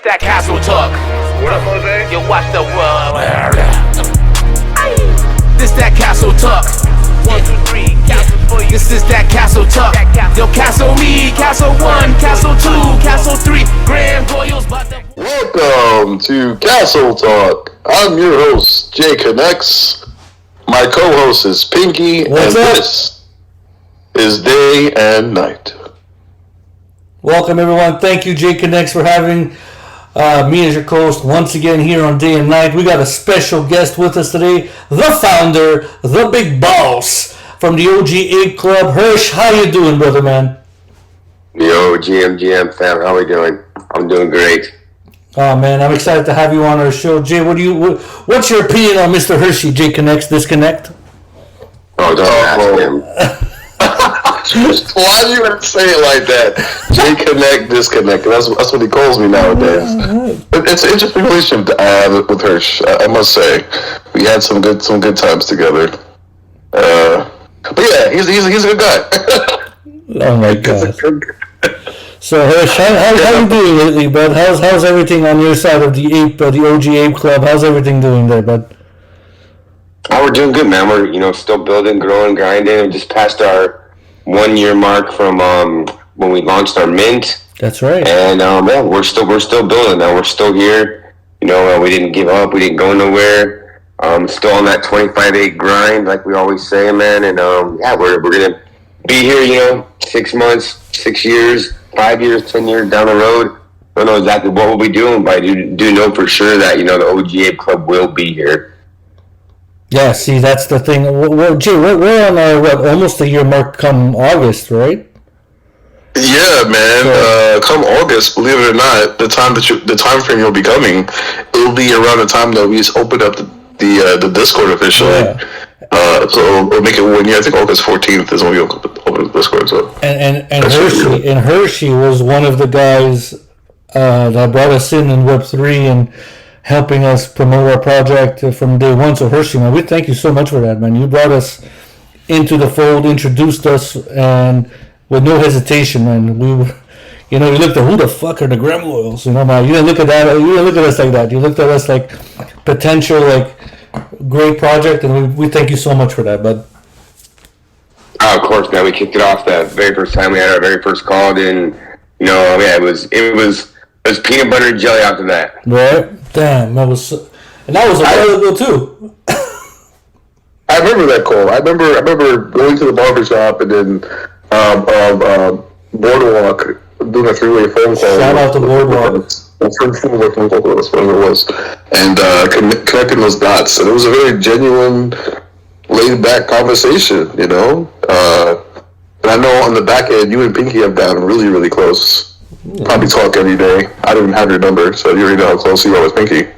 that castle talk. What up, Jose? You watch the world. This that castle talk. 1, 2, 3, castle for you. This is that castle talk. Yo, castle me, castle 1, castle 2, castle 3. Grand Royals, but the... Welcome to Castle Talk. I'm your host, Jay Connects. My co-host is Pinky, What's and up? this is Day and Night. Welcome, everyone. Thank you, Jay Connects, for having me as your co-host once again here on Day and Night. We got a special guest with us today, the founder, the big boss from the OG Ape Club. Hirsch, how you doing, brother, man? Yo, GM fam, how we doing? I'm doing great. Oh, man, I'm excited to have you on our show. Jay, what's your opinion on Mr. Hershey, Jay Connects Disconnect? Oh, don't ask him. Why do you have to say it like that? Jay Connect, Disconnect. That's what he calls me nowadays. But it's an interesting relationship to have with Hirsch. I must say, we had some good times together. But yeah, he's a good guy. Oh, my God. So, Hirsch, how you doing lately, bud? How's everything on your side of the OG Ape Club? How's everything doing there, bud? Oh, we're doing good, man. We're still building, growing, grinding. We just passed our 1 year mark from when we launched our mint. That's right. And yeah, we're still building. Now we're still here. We didn't give up. We didn't go nowhere. Still on that 25-8 grind, like we always say, man. And yeah, we're gonna be here. 6 months, 6 years, 5 years, 10 years down the road. Don't know exactly what we'll be doing, but I do know for sure that the OG Ape Club will be here. Yeah, see, that's the thing. Jay, we're on our almost a year mark come August, right? Yeah, man. Come August, believe it or not, the time frame you'll be coming, it'll be around the time that we open up the Discord officially. Yeah. So we'll make it 1 year. I think August 14th is when we open the Discord. So and Hershey was one of the guys that brought us in Web3 and helping us promote our project from day one. So Hershey, man, we thank you so much for that, man. You brought us into the fold, introduced us, and with no hesitation, man. We looked at who the fuck are the Graham Royals, man. You didn't look at that. You didn't look at us like that. You looked at us like potential, like great project, and we thank you so much for that, bud. Oh, of course, man. We kicked it off the very first time we had our very first call, and yeah, it was peanut butter and jelly after that. Right? Damn, that was a while ago too. I remember that call. I remember going to the barbershop and then Boardwalk doing a three-way phone call. Shout out to Boardwalk. Whatever it was, and connecting those dots. And it was a very genuine, laid-back conversation. And I know on the back end, you and Pinky have gotten really, really close. Probably talk every day. I don't even have your number, so you already know how close you are with Pinky.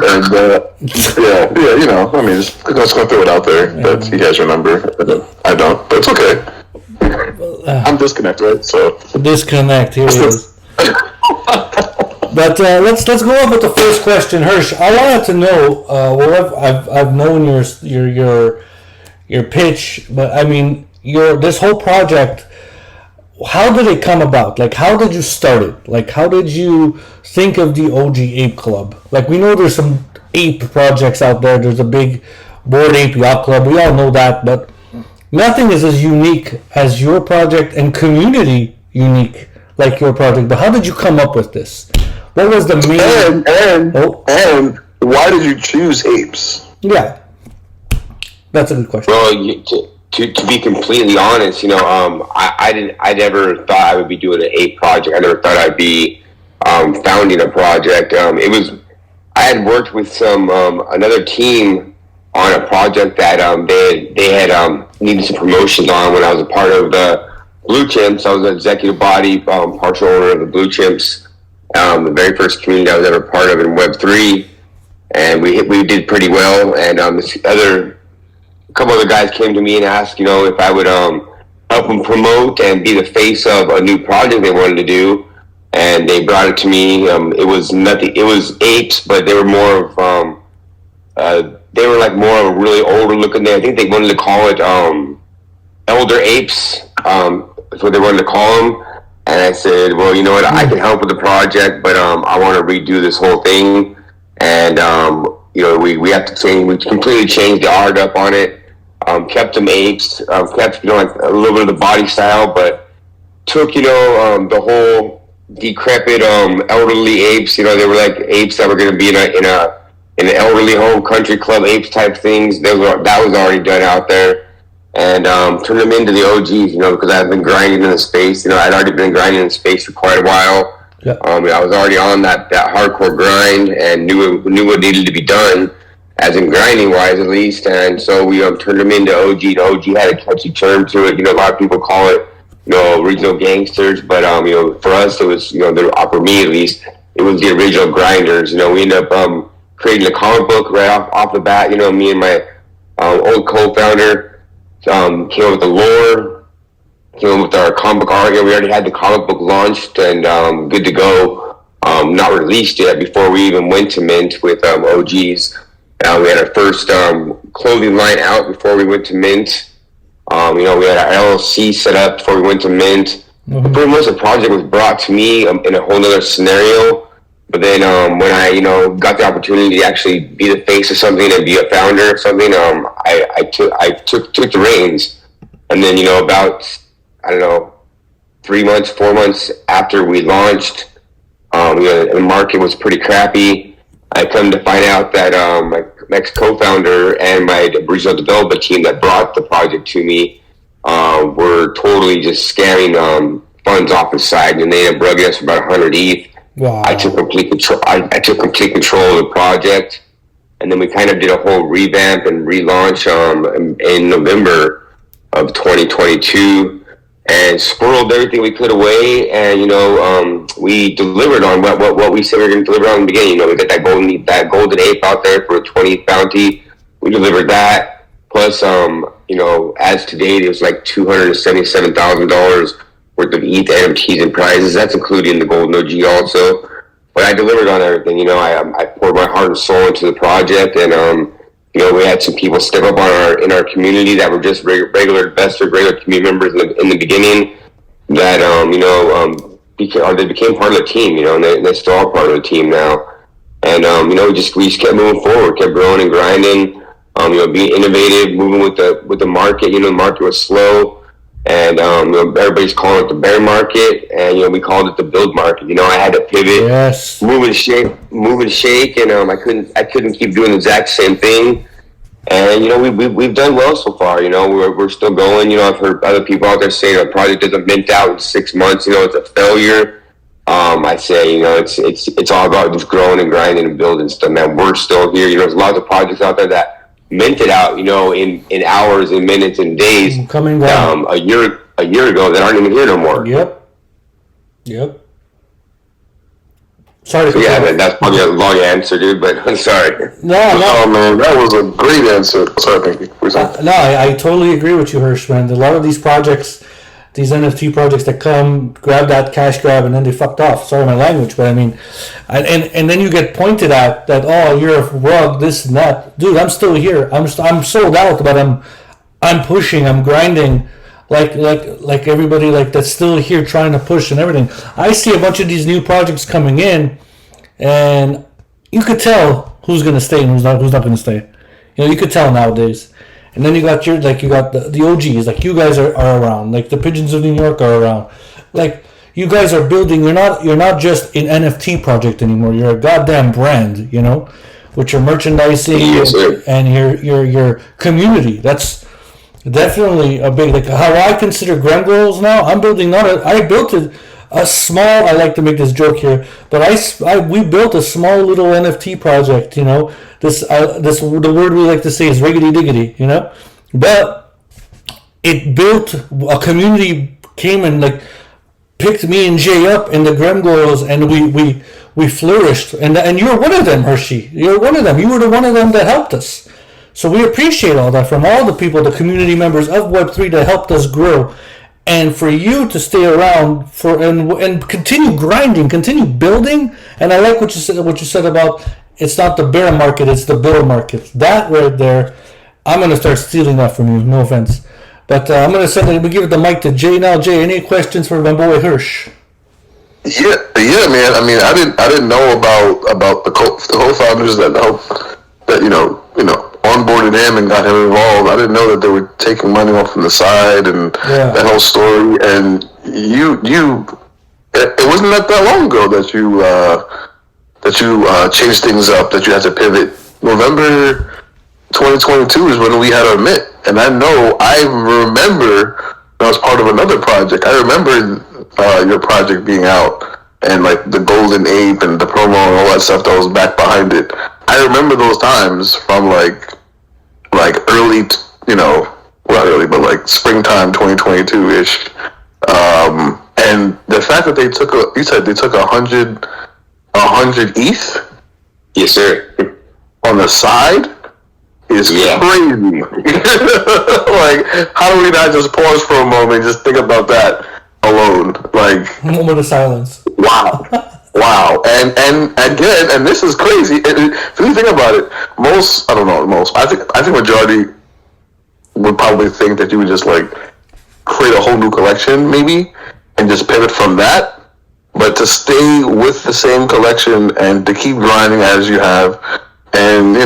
And yeah, I mean, just gonna throw it out there that he has your number. I don't, but it's okay. I'm disconnect, right? So disconnect. Here it is. But let's go on with the first question, Hirsch. I wanted to know. I've known your pitch, but I mean this whole project. How did it come about? Like, how did you start it? Like, how did you think of the OG Ape Club? Like, we know there's some ape projects out there. There's a big Bored Ape Yacht Club. We all know that, but nothing is as unique as your project and community unique like your project. But how did you come up with this? What was the main... And why did you choose apes? Yeah. That's a good question. Well, To be completely honest, I never thought I would be doing an ape project. I never thought I'd be founding a project. I had worked with another team on a project that they had needed some promotions on when I was a part of the Blue Chimps. I was an executive body, partial owner of the Blue Chimps, the very first community I was ever part of in Web3, and we did pretty well. And a couple other guys came to me and asked, if I would help them promote and be the face of a new project they wanted to do. And they brought it to me. It was nothing. It was apes, but they were more of more of a really older looking. I think they wanted to call it elder apes. That's what they wanted to call them. And I said, well, you know what, I can help with the project, but I want to redo this whole thing. And, you know, we have to change, we completely changed the art up on it. Kept them apes, kept, you know, like a little bit of the body style, but took, you know, the whole decrepit, elderly apes, you know, they were like apes that were going to be in an elderly home, country club apes type things. That was already done out there. And turn them into the OGs, you know, because I've been grinding in the space. You know, I'd already been grinding in the space for quite a while. Yeah. I was already on that hardcore grind and knew what needed to be done, as in grinding wise at least. And so we turned them into OG. The OG had a catchy term to it. You know, a lot of people call it, you know, original gangsters, but you know, for us it was, you know, for me at least, it was the original grinders. You know, we ended up creating a comic book right off the bat. You know, me and my old co-founder. Came up with the lore, came up with our comic book art. We already had the comic book launched and good to go. Not released yet before we even went to mint with OGs. We had our first clothing line out before we went to mint. You know, we had our LLC set up before we went to mint. Mm-hmm. Pretty much the project was brought to me in a whole other scenario. But then when I, you know, got the opportunity to actually be the face of something and be a founder of something, I took the reins. And then, you know, about, I don't know, 4 months after we launched, you know, the market was pretty crappy. I come to find out that my ex-co-founder and my original development team that brought the project to me were totally just scamming funds off the side, and they ended up rugging us for about 100 ETH. Wow. I took complete control. I took complete control of the project, and then we kind of did a whole revamp and relaunch in November of 2022, and squirreled everything we could away. And you know, we delivered on what we said we were going to deliver on in the beginning. You know, we got that golden ape out there for a 20th bounty. We delivered that. Plus, you know, as to date, it was like $277,000. Worth of ETH, NFTs, and prizes. That's including the Golden OG also. But I delivered on everything. You know, I poured my heart and soul into the project, and you know, we had some people step up in our community that were just regular investors, regular community members in the beginning. That you know, they became part of the team. You know, and they're still all part of the team now. And you know, we just kept moving forward, kept growing and grinding. You know, being innovative, moving with the market. You know, the market was slow. And you know, everybody's calling it the bear market, and you know, we called it the build market. You know, I had to pivot, move and shake, and I couldn't keep doing the exact same thing. And you know, we've done well so far. You know, we're still going. You know, I've heard other people out there saying a project doesn't mint out in 6 months. You know, it's a failure. I say, you know, it's all about just growing and grinding and building stuff. Man, we're still here. You know, there's lots of projects out there that minted out, you know, in hours and minutes and days. Coming down. A year ago that aren't even here no more. Yep. Sorry. So yeah, that's probably a long answer, dude. But I'm sorry. No. Oh man, that was a great answer. Sorry, thank you. No, I totally agree with you, Hirsch, man. A lot of these projects, these NFT projects that come, grab that cash grab, and then they fucked off. Sorry my language, but I mean, and then you get pointed at that, oh, you're a rug, this and that. Dude, I'm still here. I'm sold out, but I'm pushing, I'm grinding, like everybody like that's still here trying to push and everything. I see a bunch of these new projects coming in, and you could tell who's gonna stay and who's not gonna stay. You know, you could tell nowadays. And then you got the OGs, like you guys are around, like the Pigeons of New York are around, like you guys are building. You're not just an NFT project anymore. You're a goddamn brand, you know, with your merchandising and your community. That's definitely a big, like how I consider Gremlins now. I'm building I built a small. I like to make this joke here, but we built a small little NFT project, you know. The word we like to say is riggedy diggity, you know, but it built a community, came and like picked me and Jay up in the Gremlins, and we flourished, and you're one of them, Hershey. You're one of them. You were the one of them that helped us. So we appreciate all that from all the people, the community members of Web3 that helped us grow. And for you to stay around and continue grinding, continue building, and I like what you said about it's not the bear market, it's the bull market. That right there, I'm gonna start stealing that from you. No offense, But I'm going to give the mic to Jay now. Jay, any questions for my boy Hirsch? Yeah, man. I mean, I didn't know about the co-founders that helped, that you know onboarded him and got him involved. I didn't know that they were taking money off from the side and that whole story. And it wasn't that long ago that you changed things up, that you had to pivot. November 2022 is when we had our meet, and I remember I was part of another project. I remember your project being out, and like the Golden Ape and the promo and all that stuff that was back behind it. I remember those times from like early, not early, but like springtime 2022-ish. And the fact that you said they took 100 ETH? Yes, sir. On the side is crazy. Like, how do we not just pause for a moment and just think about that alone? Like, moment of silence. Wow. And again, and this is crazy. If you think about it, I think majority would probably think that you would just like create a whole new collection maybe and just pivot from that. But to stay with the same collection and to keep grinding as you have, and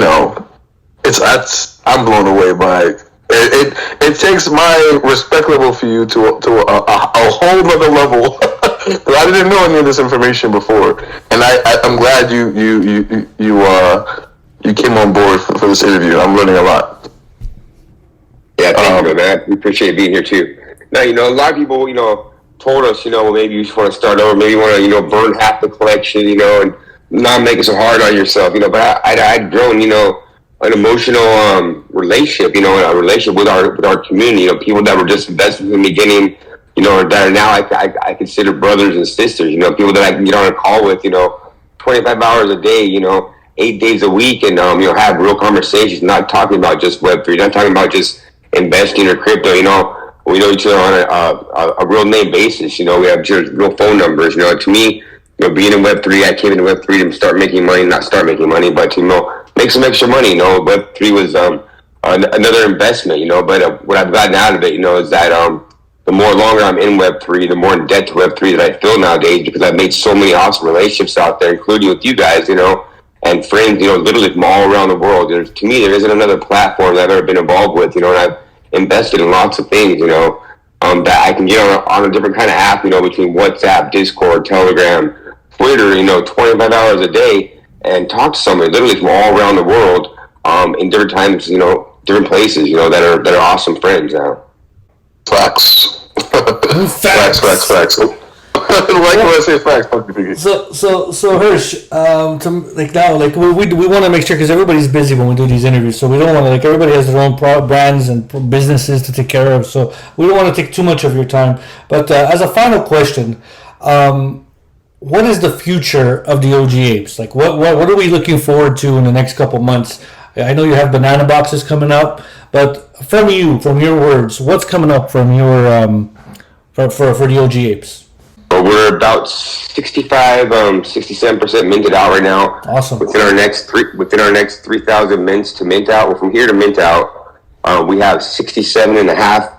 I'm blown away by it. It takes my respect level for you to a whole other level. I didn't know any of this information before, and I'm glad you came on board for this interview. I'm learning a lot. Yeah, thank you, man. We appreciate being here too. Now, a lot of people, told us, maybe you just want to start over, maybe you want to, burn half the collection, and not make it so hard on yourself, but I'd grown, an emotional relationship, a relationship with our community, people that were just invested in the beginning, that are now I consider brothers and sisters, people that I can get on a call with, 25 hours a day, 8 days a week, and have real conversations, not talking about just Web3, not talking about just investing or crypto, we know each other on a real name basis, we have just real phone numbers, to me, being in Web3, I came into Web3 to start making money, not start making money, but to, make some extra money, Web3 was another investment, but what I've gotten out of it, is that the more longer I'm in Web3, the more in debt to Web3 that I feel nowadays, because I've made so many awesome relationships out there, including with you guys, and friends, literally from all around the world. To me, there isn't another platform that I've ever been involved with, and I've invested in lots of things, that I can get on a different kind of app, between WhatsApp, Discord, Telegram, Twitter, 25 hours a day, and talk to somebody literally from all around the world, in different times, different places, that are awesome friends now. Facts. Facts. Like when I say facts, So Hirsch, we want to make sure, because everybody's busy when we do these interviews, so we don't want to, everybody has their own brands and businesses to take care of, so we don't want to take too much of your time. But as a final question, what is the future of the OG Apes? Like, what are we looking forward to in the next couple months? I know you have banana boxes coming up, but from your words, what's coming up from your for the OG Apes? We're about 67% minted out right now. Awesome. Within our next 3,000 mints to mint out. Well, from here to mint out, we have 67.5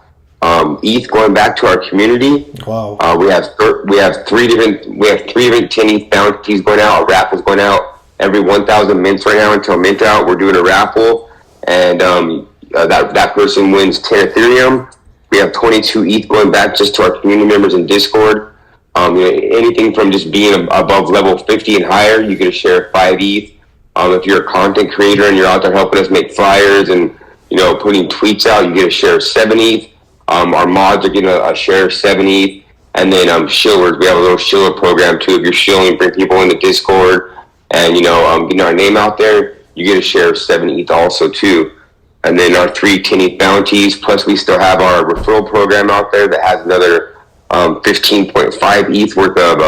ETH going back to our community. Wow. We have three different 10 ETH bounties going out. A raffle's going out every 1,000 mints right now until mint out. We're doing a raffle, and that person wins 10 Ethereum. We have 22 ETH going back just to our community members in Discord. Anything from just being above level 50 and higher, you get a share of 5 ETH. If you're a content creator and you're out there helping us make flyers and putting tweets out, you get a share of 7 ETH. Our mods are getting a share of 7 ETH. And then shillers, we have a little shiller program too. If you're shilling, bring people into Discord and getting our name out there, you get a share of 7 ETH also too. And then our 3 10 ETH bounties, plus we still have our referral program out there that has another 15.5 ETH worth of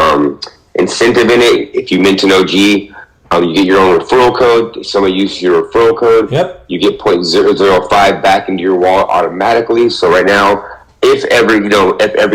incentive in it. If you mint an OG, you get your own referral code. If somebody uses your referral code, you get 0.005 back into your wallet automatically. So right now, if every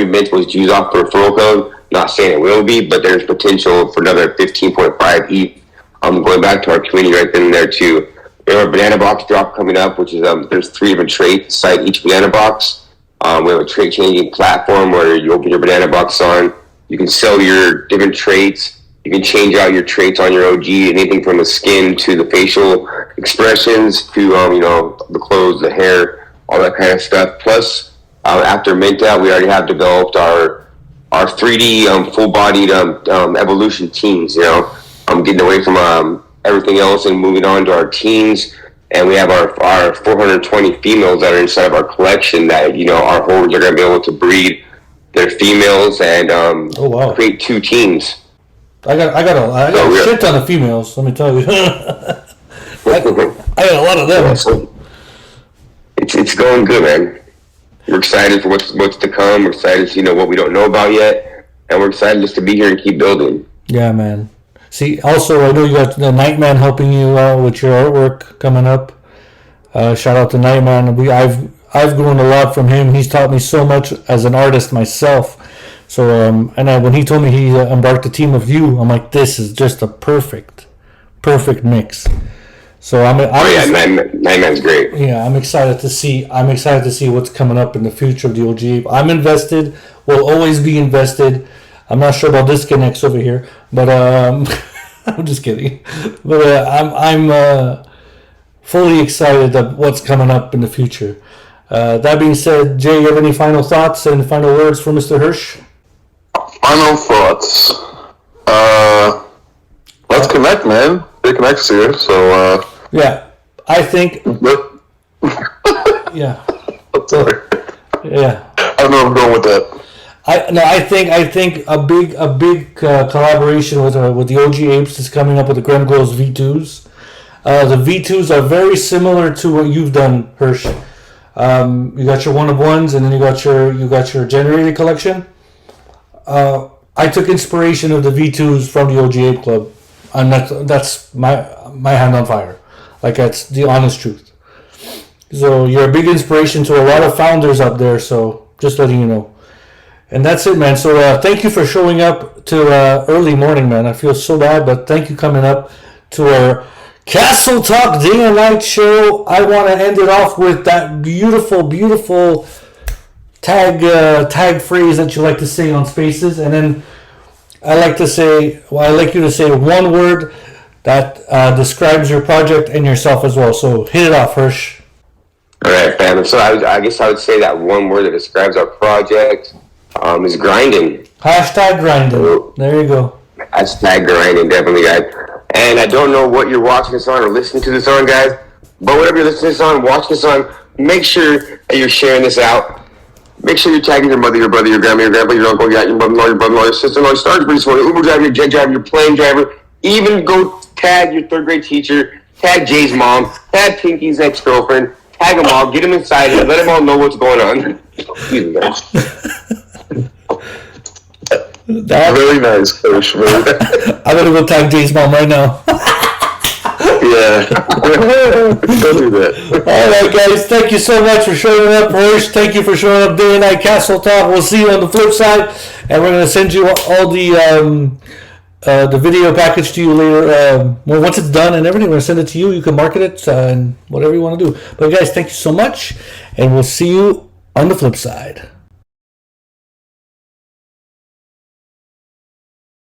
mint was used off the referral code, not saying it will be, but there's potential for another 15.5 ETH going back to our community right then and there too. We have a banana box drop coming up, which is there's 3 different traits inside each banana box. We have a trait changing platform where you open your banana box on. You can sell your different traits. You can change out your traits on your OG, anything from the skin to the facial expressions to the clothes, the hair, all that kind of stuff. Plus, after mint out, we already have developed our 3D full-bodied evolution teams. Getting away from everything else and moving on to our teams. And we have our 420 females that are inside of our collection that our holders are going to be able to breed their females and create 2 teams. I got a shit ton of females. Let me tell you, I got a lot of them. So it's going good, man. We're excited for what's to come. We're excited to what we don't know about yet, and we're excited just to be here and keep building. Yeah, man. See, also I know you got the Nightman helping you out with your artwork coming up. Shout out to Nightman. I've grown a lot from him. He's taught me so much as an artist myself. So when he told me he embarked a team of you, I'm like, this is just a perfect mix. So Nightman's great. Yeah, I'm excited to see what's coming up in the future of the OG. I'm invested. Will always be invested. I'm not sure about disconnects over here, but I'm just kidding. But I'm fully excited of what's coming up in the future. That being said, Jay, you have any final thoughts and final words for Mr. Hirsch? Final thoughts. Let's connect, man. Big connects here, so. Yeah, I think. Yeah. Sorry. Yeah. I don't know where I'm going with that. I think a big collaboration with the OG Apes is coming up with the Grem Glows V2s. The V2s are very similar to what you've done, Hirsch. You got your one of ones, and then you got your generated collection. I took inspiration of the V2s from the OG Ape Club, and that's my hand on fire. Like, that's the honest truth. So you're a big inspiration to a lot of founders out there. So just letting you know. And that's it, man. So thank you for showing up to early morning, man. I feel so bad, but thank you coming up to our Castle Talk Day and Night show. I want to end it off with that beautiful, beautiful tag phrase that you like to say on Spaces, and then I'd like you to say one word that describes your project and yourself as well. So hit it off, Hirsch. All right, fam. So I guess I would say that one word that describes our project is grinding. Hashtag grinding. There you go. Hashtag grinding, definitely, guys. And I don't know what you're watching this on or listening to this on, guys, but whatever you're listening to this on, watching this on, make sure that you're sharing this out. Make sure you're tagging your mother, your brother, your grandma, your grandpa, your uncle, your brother-in-law, your sister-in-law, your star your Uber driver, your jet driver, your plane driver. Even go tag your third grade teacher, tag Jay's mom, tag Pinky's ex-girlfriend, tag them all, get them inside and let them all know what's going on. That's really nice, Coach. I'm gonna go tag Jay's mom right now. Yeah. Don't do that. Alright, guys, thank you so much for showing up, Hirsch. Thank you for showing up day and night Castle Talk. We'll see you on the flip side, and we're gonna send you all the video package to you later. Once it's done and everything, we're gonna send it to you. You can market it and whatever you want to do. But guys, thank you so much, and we'll see you on the flip side.